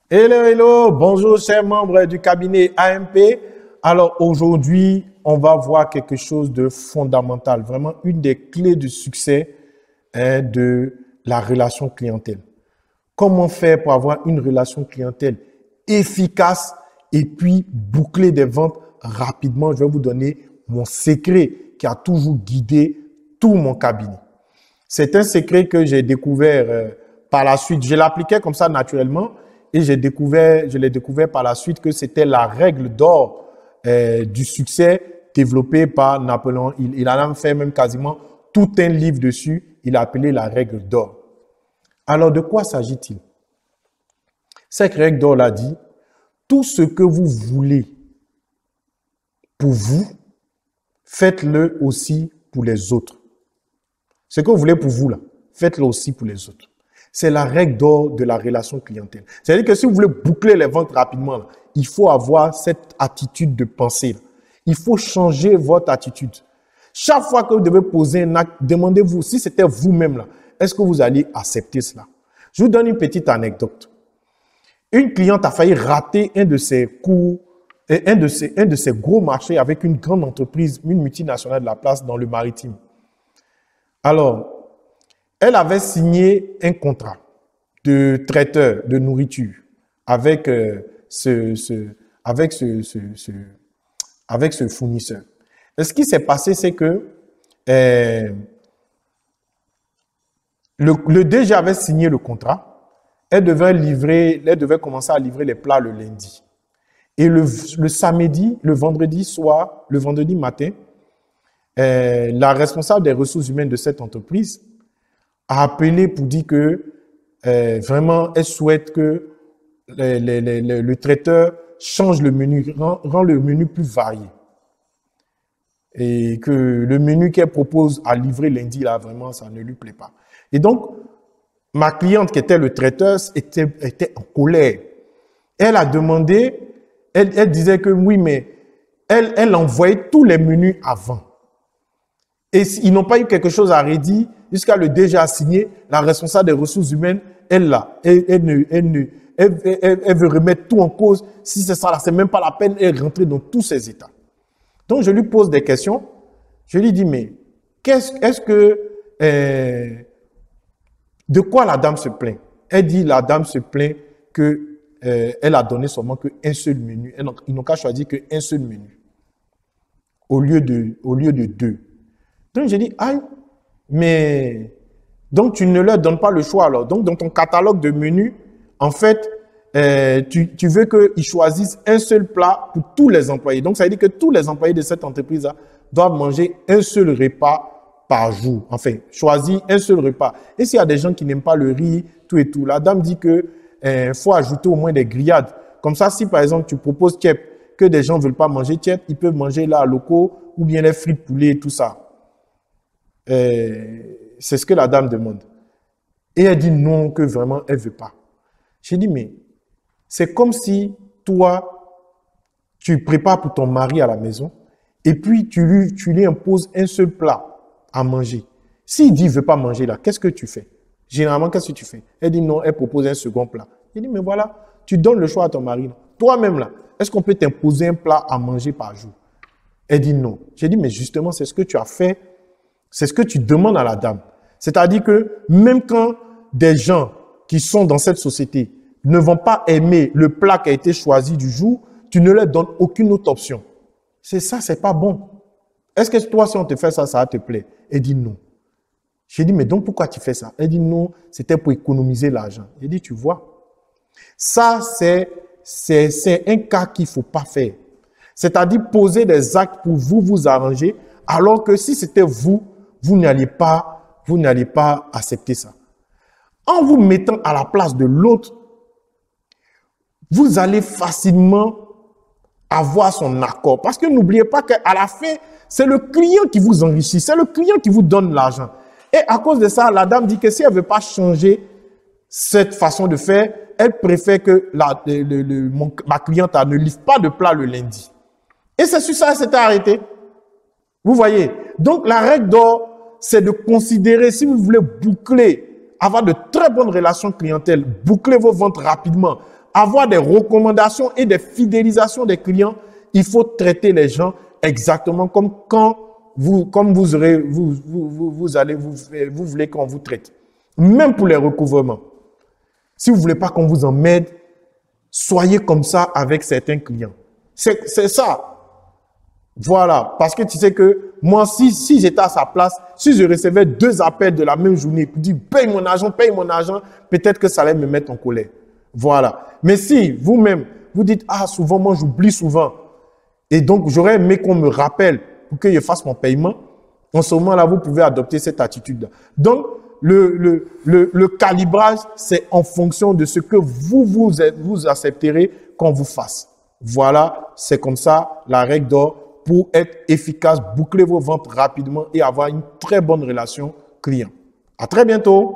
Hello, hello, bonjour chers membres du cabinet AMP. Alors aujourd'hui, on va voir quelque chose de fondamental, vraiment une des clés du succès de la relation clientèle. Comment faire pour avoir une relation clientèle efficace et puis boucler des ventes rapidement. Je vais vous donner mon secret qui a toujours guidé tout mon cabinet. C'est un secret que j'ai découvert par la suite. Je l'appliquais comme ça naturellement. Et je l'ai découvert par la suite que c'était la règle d'or du succès développée par Napoléon Hill. Il en a fait même quasiment tout un livre dessus. Il a appelé la règle d'or. Alors, de quoi s'agit-il? Cette règle d'or l'a dit, tout ce que vous voulez pour vous, faites-le aussi pour les autres. Ce que vous voulez pour vous, là, faites-le aussi pour les autres. C'est la règle d'or de la relation clientèle. C'est-à-dire que si vous voulez boucler les ventes rapidement, là, il faut avoir cette attitude de pensée. Là. Il faut changer votre attitude. Chaque fois que vous devez poser un acte, demandez-vous si c'était vous-même, là, est-ce que vous allez accepter cela? Je vous donne une petite anecdote. Une cliente a failli rater un de ses cours, un de ses gros marchés avec une grande entreprise, une multinationale de la place dans le maritime. Alors, elle avait signé un contrat de traiteur de nourriture avec ce fournisseur. Et ce qui s'est passé, c'est que le DG avait signé le contrat. Elle devait commencer à livrer les plats le lundi. Et le vendredi matin, la responsable des ressources humaines de cette entreprise a appelé pour dire que vraiment, elle souhaite que le traiteur change le menu, rend le menu plus varié. Et que le menu qu'elle propose à livrer lundi, là, vraiment, ça ne lui plaît pas. Et donc, ma cliente qui était le traiteur était en colère. Elle a demandé, elle disait que oui, mais elle envoyait tous les menus avant. Et ils n'ont pas eu quelque chose à redire jusqu'à le déjà signé. La responsable des ressources humaines, elle veut remettre tout en cause. Si c'est ça, c'est même pas la peine de rentrer dans tous ces états. Donc, je lui pose des questions. Je lui dis, mais de quoi la dame se plaint? Elle dit, la dame se plaint que elle a donné seulement qu'un seul menu. Ils n'ont qu'à choisir qu'un seul menu au lieu de deux. Donc, j'ai dit, aïe, mais donc tu ne leur donnes pas le choix alors. Donc, dans ton catalogue de menus, en fait, tu veux qu'ils choisissent un seul plat pour tous les employés. Donc, ça veut dire que tous les employés de cette entreprise-là doivent manger un seul repas par jour. Enfin, choisir un seul repas. Et s'il y a des gens qui n'aiment pas le riz, tout et tout, la dame dit que faut ajouter au moins des grillades. Comme ça, si par exemple tu proposes tchèp, que des gens ne veulent pas manger tchèp, ils peuvent manger là locaux ou bien les frites poulet et tout ça. C'est ce que la dame demande. Et elle dit non, que vraiment, elle ne veut pas. J'ai dit, mais c'est comme si toi, tu prépares pour ton mari à la maison et puis tu lui imposes un seul plat à manger. S'il dit, il ne veut pas manger là, qu'est-ce que tu fais? Généralement, qu'est-ce que tu fais? Elle dit non, elle propose un second plat. J'ai dit, mais voilà, tu donnes le choix à ton mari. Toi-même là, est-ce qu'on peut t'imposer un plat à manger par jour? Elle dit non. J'ai dit, mais justement, c'est ce que tu as fait. C'est ce que tu demandes à la dame. C'est-à-dire que même quand des gens qui sont dans cette société ne vont pas aimer le plat qui a été choisi du jour, tu ne leur donnes aucune autre option. C'est ça, c'est pas bon. Est-ce que toi, si on te fait ça, ça va te plaire? Elle dit non. J'ai dit, mais donc pourquoi tu fais ça? Elle dit non, c'était pour économiser l'argent. J'ai dit, tu vois, ça, c'est un cas qu'il ne faut pas faire. C'est-à-dire poser des actes pour vous arranger, alors que si c'était vous n'allez pas accepter ça. En vous mettant à la place de l'autre, vous allez facilement avoir son accord. Parce que n'oubliez pas qu'à la fin, c'est le client qui vous enrichit, c'est le client qui vous donne l'argent. Et à cause de ça, la dame dit que si elle ne veut pas changer cette façon de faire, elle préfère que ma cliente ne livre pas de plat le lundi. Et c'est sur ça qu'elle s'était arrêtée. Vous voyez? Donc, la règle d'or, c'est de considérer, si vous voulez boucler, avoir de très bonnes relations clientèle, boucler vos ventes rapidement, avoir des recommandations et des fidélisations des clients, il faut traiter les gens exactement comme vous voulez qu'on vous traite. Même pour les recouvrements. Si vous voulez pas qu'on vous emmerde, soyez comme ça avec certains clients. C'est ça. Voilà. Parce que tu sais que moi, si j'étais à sa place, si je recevais 2 appels de la même journée pour dire paye mon argent, peut-être que ça allait me mettre en colère. Voilà. Mais si vous-même, vous dites, ah, souvent, moi, j'oublie souvent. Et donc, j'aurais aimé qu'on me rappelle pour que je fasse mon paiement. En ce moment-là, vous pouvez adopter cette attitude-là. Donc, le calibrage, c'est en fonction de ce que vous accepterez qu'on vous fasse. Voilà, c'est comme ça la règle d'or pour être efficace, boucler vos ventes rapidement et avoir une très bonne relation client. À très bientôt.